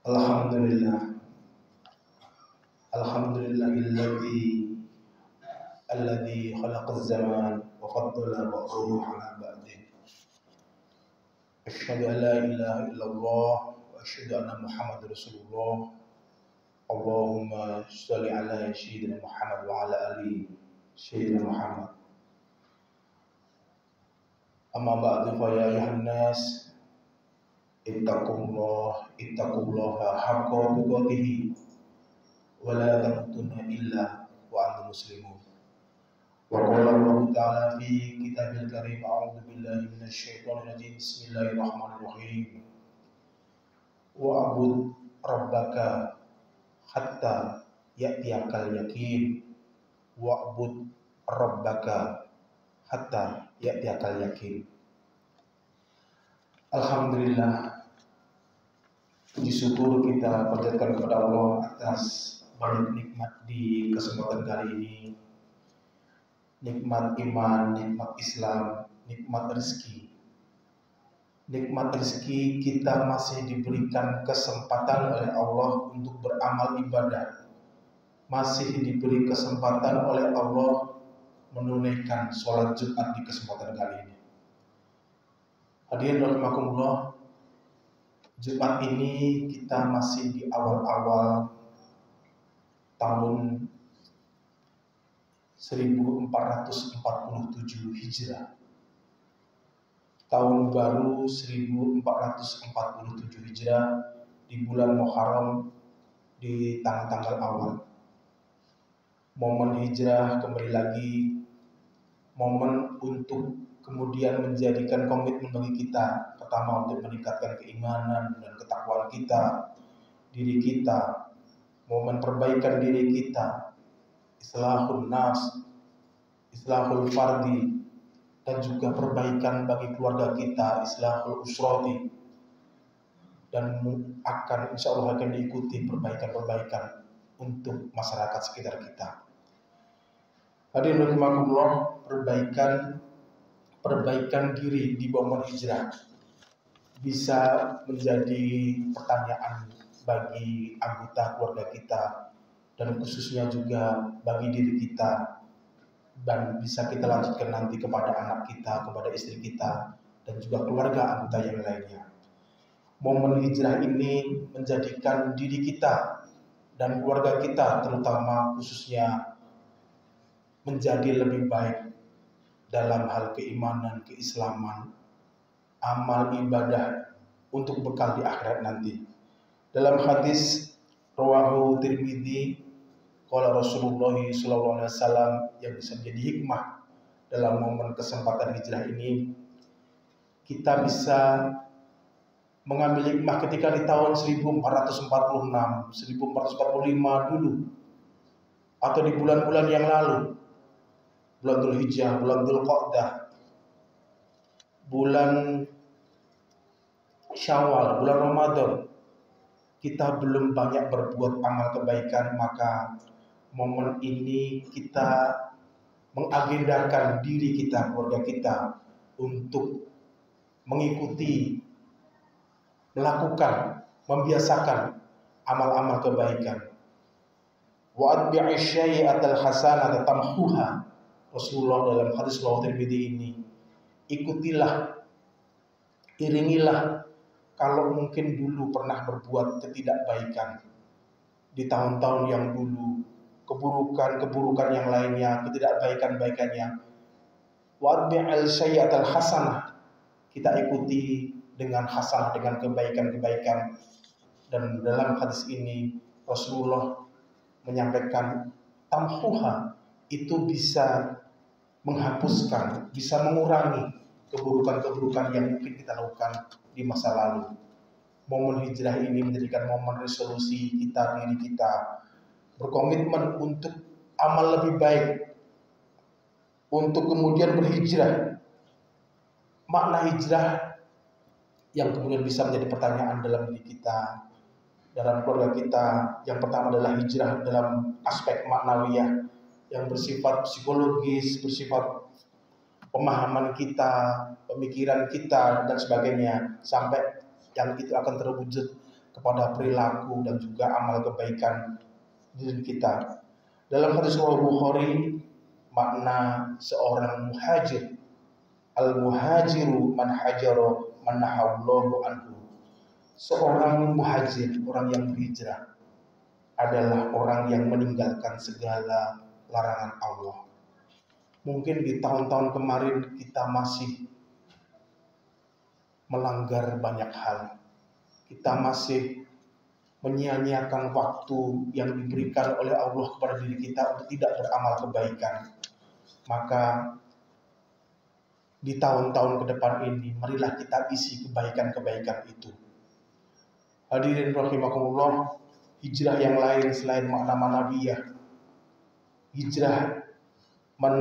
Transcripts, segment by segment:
Alhamdulillah, alhamdulillahilladzi khalaqaz zaman wa faddala ba'dahu 'ala ba'din. Asyhadu an la ilaha illallah wa asyhadu anna Muhammadar Rasulullah. Allahumma shalli ala sayyidina Muhammad wa ala ali sayyidina Muhammad. Amma ba'du fa ya ayuhan nas ittaqullaha haqqa tuqatih wa la tamutunna illa wa antum muslimun. Wa qala Allah ta'ala fi kitabil karim, a'udzu billahi minasy syaithanir rajim. Bismillahirrahmanirrahim. Wa'bud rabbaka hatta ya'tiyakal yaqin. Wa'bud rabbaka hatta ya'tiyakal yaqin. Alhamdulillah, puji syukur kita panjatkan kepada Allah atas banyak nikmat di kesempatan kali ini. Nikmat iman, nikmat Islam, nikmat rezeki. Nikmat rezeki kita masih diberikan kesempatan oleh Allah untuk beramal ibadah. Masih diberi kesempatan oleh Allah menunaikan sholat Jumat di kesempatan kali ini. Hadirin rahimakumullah, Jumat ini kita masih di awal-awal tahun 1447 Hijrah. Tahun baru 1447 Hijrah di bulan Muharram di tanggal awal. Momen hijrah kembali lagi, momen untuk kemudian menjadikan komitmen bagi kita. Pertama, untuk meningkatkan keimanan dan ketakwaan kita, diri kita, momen perbaikan diri kita, islahul nafs, islahul fardi, dan juga perbaikan bagi keluarga kita, islahul usrati, dan insya Allah akan diikuti perbaikan-perbaikan untuk masyarakat sekitar kita. Hadirin rahimakumullah, perbaikan diri di momen hijrah bisa menjadi pertanyaan bagi anggota keluarga kita, dan khususnya juga bagi diri kita, dan bisa kita lanjutkan nanti kepada anak kita, kepada istri kita, dan juga keluarga anggota yang lainnya. Momen hijrah ini menjadikan diri kita dan keluarga kita terutama khususnya menjadi lebih baik dalam hal keimanan, keislaman, amal ibadah untuk bekal di akhirat nanti. Dalam hadis rawahu Tirmidzi, qala Rasulullah sallallahu alaihi wasallam, yang bisa menjadi hikmah dalam momen kesempatan hijrah ini, kita bisa mengambil hikmah ketika di tahun 1446, 1445 dulu, atau di bulan-bulan yang lalu, bulan Dzulhijjah, bulan Dzulqa'dah, bulan Syawal, bulan Ramadan, kita belum banyak berbuat amal kebaikan, maka momen ini kita mengagendakan diri kita, keluarga kita, untuk mengikuti, melakukan, membiasakan amal-amal kebaikan. Wa atbi'i syai'atal hasanata tamhuha. Rasulullah dalam hadis riwayat Tirmidzi ini, ikutilah, iringilah kalau mungkin dulu pernah berbuat ketidakbaikan di tahun-tahun yang dulu, keburukan yang lainnya, ketidakbaikan-baikannya. Wa atbi'il sayyi'atal hasanah, kita ikuti dengan hasanah, dengan kebaikan-kebaikan. Dan dalam hadis ini Rasulullah menyampaikan tamhuha, itu bisa menghapuskan, bisa mengurangi keburukan-keburukan yang mungkin kita lakukan di masa lalu. Momen hijrah ini menjadikan momen resolusi kita, diri kita berkomitmen untuk amal lebih baik, untuk kemudian berhijrah. Makna hijrah yang kemudian bisa menjadi pertanyaan dalam diri kita, dalam keluarga kita, yang pertama adalah hijrah dalam aspek maknawiyah yang bersifat psikologis, bersifat pemahaman kita, pemikiran kita, dan sebagainya, sampai yang itu akan terwujud kepada perilaku dan juga amal kebaikan diri kita. Dalam hadis Sahih Bukhari, makna seorang muhajir, al-muhajiru man hajara man nahallahu anhu. Seorang muhajir, orang yang berhijrah, adalah orang yang meninggalkan segala larangan Allah. Mungkin di tahun-tahun kemarin kita masih melanggar banyak hal. Kita masih menyia-nyiakan waktu yang diberikan oleh Allah kepada diri kita untuk tidak beramal kebaikan. Maka di tahun-tahun ke depan ini, marilah kita isi kebaikan-kebaikan itu. Hadirin rahimakumullah, hijrah yang lain selain makna manawiyah, hijrah man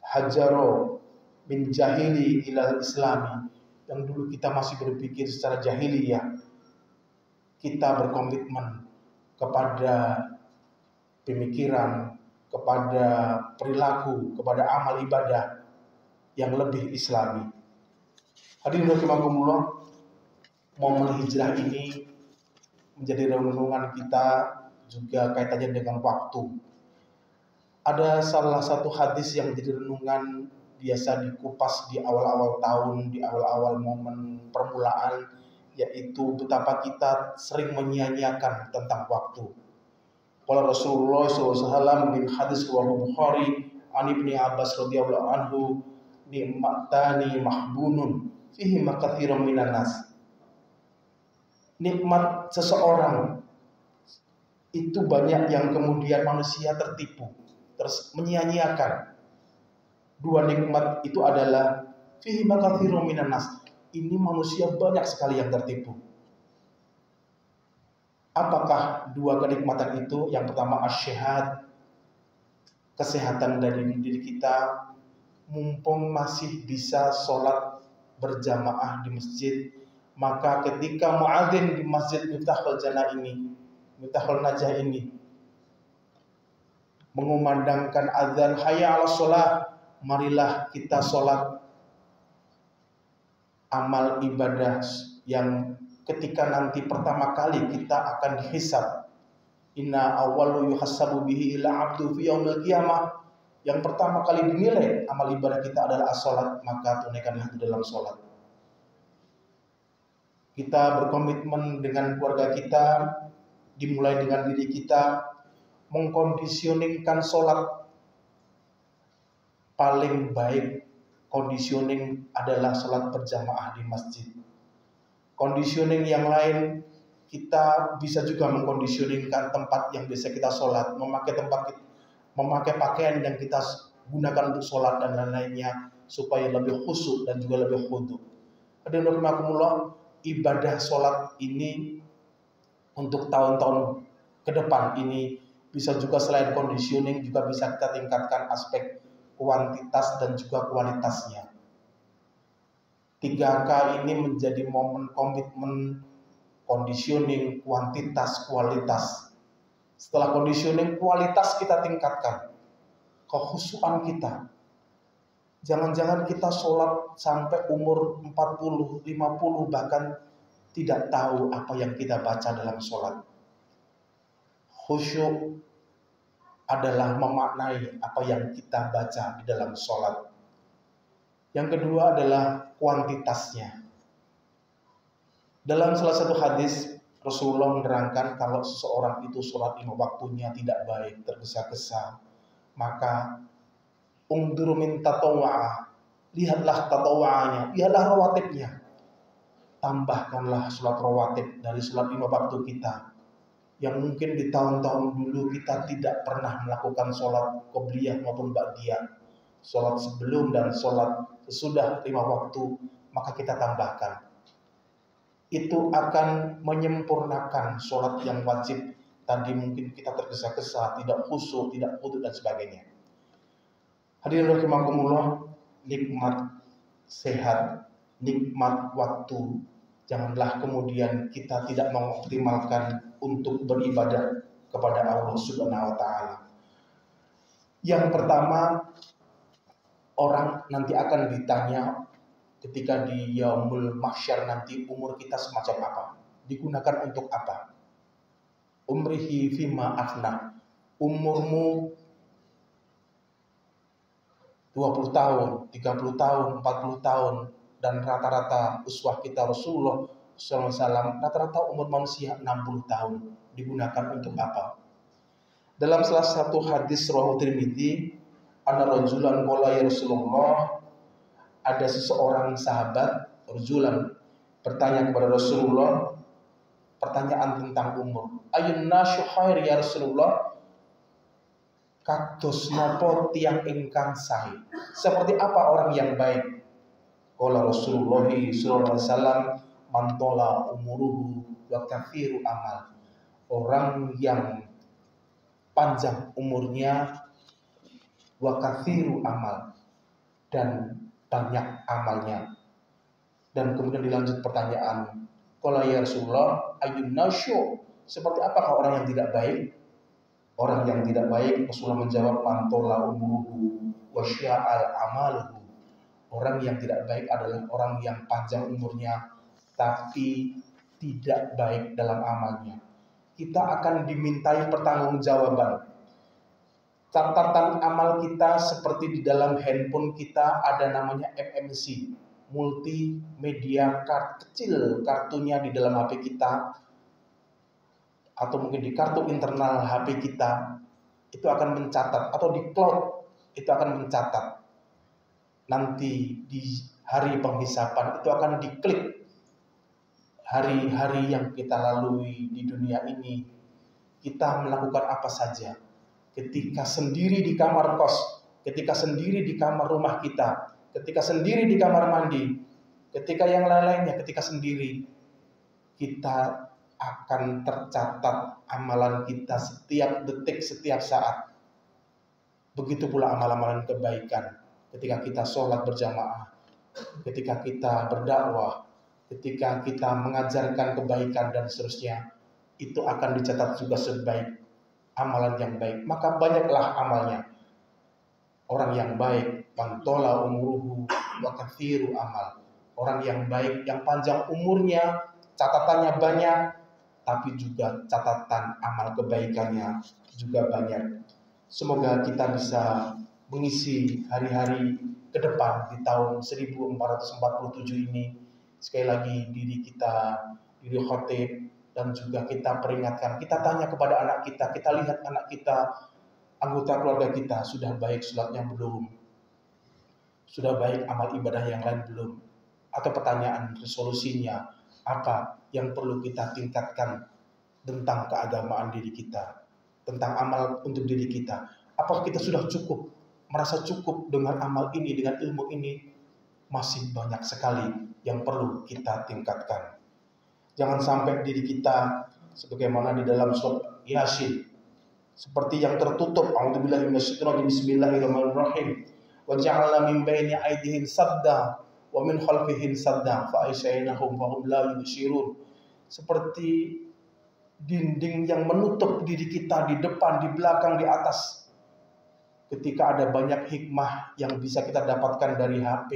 hajaro min jahili ilal islami, yang dulu kita masih berpikir secara jahiliyah, kita berkomitmen kepada pemikiran, kepada perilaku, kepada amal ibadah yang lebih islami. Hadirin rahimakumullah, momen hijrah ini menjadi renungan kita juga kaitannya dengan waktu. Ada salah satu hadis yang menjadi renungan, biasa dikupas di awal-awal tahun, di awal-awal momen permulaan, yaitu betapa kita sering menyia-nyiakan tentang waktu. Qala Rasulullah SAW bin hadis riwayat Bukhari an Ibnu Abbas radhiyallahu anhu, ni'matani mahbunun fihi makatsiran minan nas. Nikmat seseorang itu banyak yang kemudian manusia tertipu, terus menyia-nyiakan. Dua nikmat itu adalah fihi makatsiran minan nas. Ini manusia banyak sekali yang tertipu. Apakah dua kenikmatan itu? Yang pertama as-syihat, kesehatan dari diri kita, mumpung masih bisa sholat berjamaah di masjid, maka ketika muadzin di masjid Miftahul Jannah ini, Miftahul Najah ini, mengumandangkan azan hayya 'alas shalah, marilah kita sholat. Amal ibadah yang ketika nanti pertama kali kita akan dihisab, inna awwalu yuhassabu bihi ila abdu fi yaumil qiyamah, yang pertama kali dinilai amal ibadah kita adalah as-sholat, maka tunaikanlah itu dalam sholat. Kita berkomitmen dengan keluarga kita, dimulai dengan diri kita, mengkondisioningkan sholat. Paling baik conditioning adalah sholat berjamaah di masjid. Conditioning yang lain, kita bisa juga mengkondisioningkan tempat yang biasa kita sholat, memakai pakaian yang kita gunakan untuk sholat dan lain-lainnya, supaya lebih khusyuk dan juga lebih khudu. Hadirin rahimakumullah, ibadah sholat ini untuk tahun-tahun ke depan ini bisa juga selain conditioning, juga bisa kita tingkatkan aspek kuantitas dan juga kualitasnya. 3K ini menjadi momen komitmen conditioning, kuantitas, kualitas. Setelah conditioning, kualitas kita tingkatkan, kekhusyukan kita. Jangan-jangan kita sholat sampai umur 40, 50, bahkan tidak tahu apa yang kita baca dalam sholat. Khusyuk adalah memaknai apa yang kita baca di dalam sholat. Yang kedua adalah kuantitasnya. Dalam salah satu hadis, Rasulullah menerangkan kalau seseorang itu sholat 5 waktunya tidak baik, tergesa-gesa, maka ungduru min tatawwa'ah, lihatlah tatawwa'anya, lihatlah rawatibnya. Tambahkanlah sholat rawatib dari sholat 5 waktu kita, yang mungkin di tahun-tahun dulu kita tidak pernah melakukan sholat qobliyah maupun ba'diyah, sholat sebelum dan sholat sesudah 5 waktu, maka kita tambahkan. Itu akan menyempurnakan sholat yang wajib tadi, mungkin kita tergesa-gesa, tidak khusyuk, tidak khudu dan sebagainya. Hadirin rahimakumullah, nikmat sehat, nikmat waktu, janganlah kemudian kita tidak mengoptimalkan untuk beribadah kepada Allah Subhanahu wa taala. Yang pertama, orang nanti akan ditanya ketika di yaumul mahsyar nanti, umur kita semacam apa? digunakan untuk apa? Umrihi fima afna. Umurmu 20 tahun, 30 tahun, 40 tahun, dan rata-rata uswah kita Rasulullah SAW, rata-rata umur manusia 60 tahun. Digunakan untuk apa? Dalam salah satu hadis rawahu Tirmidzi, anna rajulan qala ya Rasulullah, ada seseorang sahabat rajulan bertanya kepada Rasulullah pertanyaan tentang umur. Ayun nasyu khair ya Rasulullah? Kados napa tiyang ingkang sae? Seperti apa orang yang baik? Qala Rasulullah sallallahu alaihi wasallam, man tola umuruhu wa kathiru amal. Orang yang panjang umurnya wa kathiru amal, dan banyak amalnya. Dan kemudian dilanjut pertanyaan, qala ya Rasulullah ayyun nasyu? Seperti apakah orang yang tidak baik? Orang yang tidak baik, Rasulullah menjawab, man tola umuruhu wa sya'al amaluhu. Orang yang tidak baik adalah orang yang panjang umurnya tapi tidak baik dalam amalnya. Kita akan dimintai pertanggungjawaban. Catatan amal kita seperti di dalam handphone kita ada namanya MMC, multimedia card, kecil kartunya di dalam HP kita, atau mungkin di kartu internal HP kita, itu akan mencatat, atau di cloud itu akan mencatat. Nanti di hari penghisapan itu akan diklik hari-hari yang kita lalui di dunia ini, kita melakukan apa saja. Ketika sendiri di kamar kos, ketika sendiri di kamar rumah kita, ketika sendiri di kamar mandi, ketika yang lain-lainnya, ketika sendiri, kita akan tercatat amalan kita setiap detik, setiap saat. Begitu pula amalan-amalan kebaikan. Ketika kita sholat berjamaah, ketika kita berdakwah, ketika kita mengajarkan kebaikan dan seterusnya, itu akan dicatat juga sebaik amalan yang baik. Maka banyaklah amalnya. Orang yang baik, pantola umuruhu wa kathiru amal. Orang yang baik, yang panjang umurnya, catatannya banyak, tapi juga catatan amal kebaikannya juga banyak. Semoga kita bisa mengisi hari-hari ke depan di tahun 1447 ini. Sekali lagi diri kita, diri khotib, dan juga kita peringatkan, kita tanya kepada anak kita, kita lihat anak kita, anggota keluarga kita, sudah baik sholatnya belum? Sudah baik amal ibadah yang lain belum? Atau pertanyaan resolusinya, apa yang perlu kita tingkatkan tentang keagamaan diri kita, tentang amal untuk diri kita? Apakah kita sudah cukup, merasa cukup dengan amal ini, dengan ilmu ini? Masih banyak sekali yang perlu kita tingkatkan. Jangan sampai diri kita sebagaimana di dalam surat Yasin seperti yang tertutup. A'udzubillahi minasyaitonir rajim. Bismillahirrahmanirrahim. Wa ja'alna min baini aydihim sadda wa min khalfihim sadda fa aysyainahum wa hum la yubsirun. Seperti dinding yang menutup diri kita di depan, di belakang, di atas. Ketika ada banyak hikmah yang bisa kita dapatkan dari HP,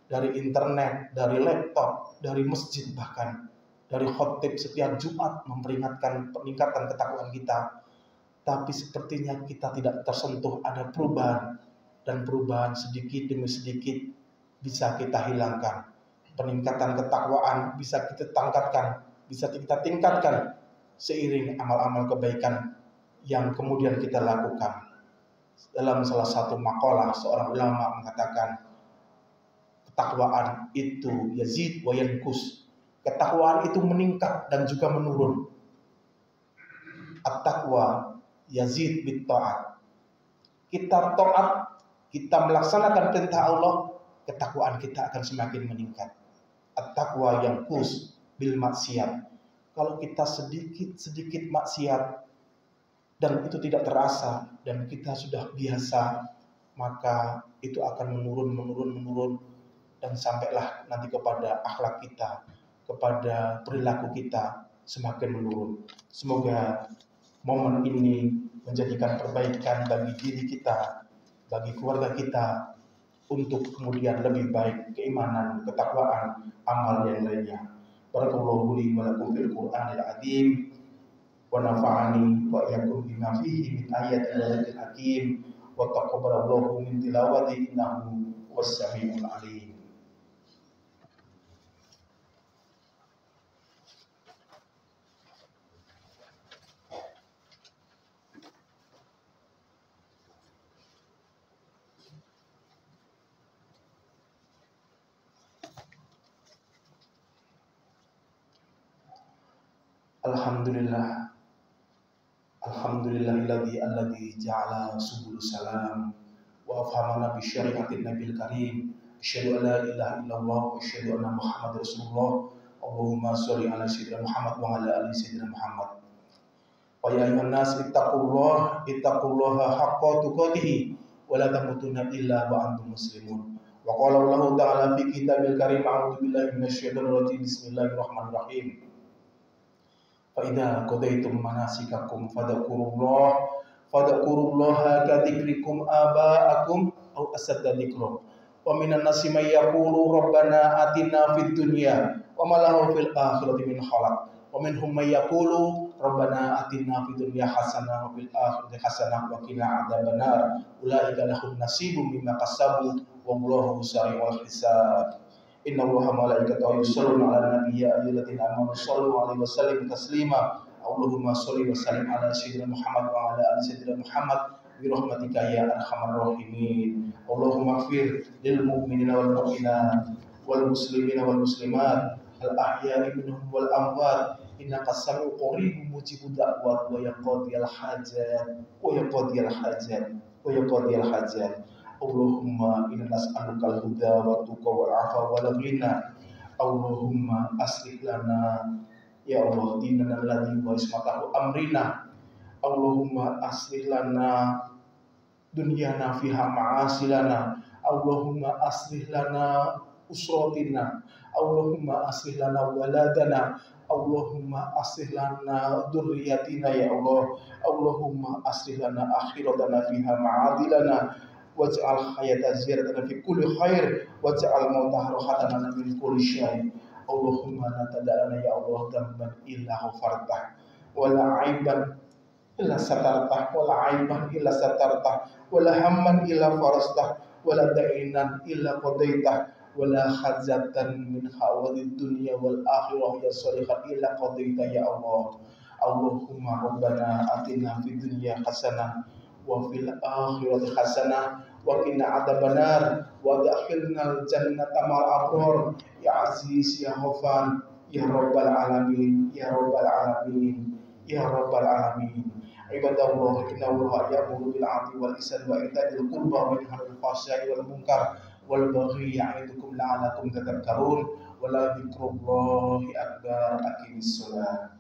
dari internet, dari laptop, dari masjid, bahkan dari khotib setiap Jumat memperingatkan peningkatan ketakwaan kita, tapi sepertinya kita tidak tersentuh. Ada perubahan, dan perubahan sedikit demi sedikit bisa kita hilangkan. Peningkatan ketakwaan bisa kita tingkatkan seiring amal-amal kebaikan yang kemudian kita lakukan. Dalam salah satu makalah, seorang ulama mengatakan, ketakwaan itu yazid wa yankus. Ketakwaan itu meningkat dan juga menurun. At-taqwa yazid bit ta'at. Kita taat, kita melaksanakan perintah Allah, ketakwaan kita akan semakin meningkat. At-taqwa yankus bil maksiat. Kalau kita sedikit maksiat dan itu tidak terasa dan kita sudah biasa, maka itu akan menurun dan sampailah nanti kepada akhlak kita, kepada perilaku kita semakin menurun. Semoga momen ini menjadikan perbaikan bagi diri kita, bagi keluarga kita, untuk kemudian lebih baik keimanan, ketakwaan, amal yang lainnya. Barakallahu li li wa lakum fil Qur'anil azim wa nafa'ani wa iyyakum bima fihi min ayatil wa dzikril hakim wa taqabbalallahu min tilawati innahu was-sami'ul alim. Alhamdulillah, alladzi ja'ala subul salam wa afhamana bi syari'atin nabiyil karim. Asyhadu an la ilaha illallah wa asyhadu anna Muhammadar Rasulullah. Allahumma sholli ala sayyidina Muhammad wa ala ali sayyidina Muhammad. Wa ya ayyuhan nas ittaqullaha haqqa tuqatih wa la tamutunna illa wa antum muslimun. Wa qala Allah ta'ala fi kitabil karim, a'udzu billahi minasy syaithanir rajim. Bismillahirrahmanirrahim. Fa'idha qadaitum manasikakum fadhkurullaha kadzikrikum aba'akum aw asadda dzikra. Wa minan nasi may yaqulu rabbana atina fid dunya wa ma lahu fil akhirati min khalaq. Wa minhum may yaqulu rabbana atina fid dunya hasanah wa fil akhirati hasanah wa qina adzabannar. Ulaika lahum nasibum mimma kasabu wallahu sari'ul hisab. Inna Allaha malaikatahu yusholluna 'alan nabiyyi ya ayyuhalladzina amanu shollu 'alaihi wa sallimu taslima. Allahumma sholli wa sallim 'ala sayyidina Muhammad wa 'ala ali sayyidina Muhammad bi rahmatika ya arhamar rahimin. Allahumma ighfir lil mu'minina wal mu'minat wal muslimina wal muslimat al ahya'i minhum wal amwat innaka sami'un qaribun mujibud da'wat wa yaqdiyal hajat. Allahumma inna nas'aluka al-huda wa tuqa wal 'afwa wal ghina. Allahumma aslih lana ya Allah dinana alladzi wa ismatahu amrina. Allahumma aslih lana dunyana fiha ma'asilana. Allahumma aslih lana usratina. Allahumma aslih lana waladana. Allahumma aslih lana dzurriyyatina ya Allah. Allahumma aslih lana akhiratana fiha ma'adilana. Waj'al hayata ziyaratan fi kulli khair waj'al mauta rohatana min kulli syai. Allahumma la tada'ana ya Allah dhanban illa ghafartah wala aiban illa satartah wala aiban illa satartah wala hamman illa farastah wala da'inan illa qadaitah wala hajatan min hawadid dunya wal akhirah ya salihat illa qadaitah ya Allah. Allahumma rabbana atina fid dunya hasanah wa fil akhirati hasanah wa qina adzabannar wa adkhilnal jannata ma'al abrar ya aziz ya ghafar ya rabbal alamin ya rabbal alamin ya rabbal alamin. Ibadallah inna Allaha ya'muru bil 'adli wal ihsani wa ita'il qurba wa yanha 'anil fahsya'i wal munkar wal baghi ya'idukum la'allakum tadhakkarun wa la dzikrullahi akbar. Aqimis shalah.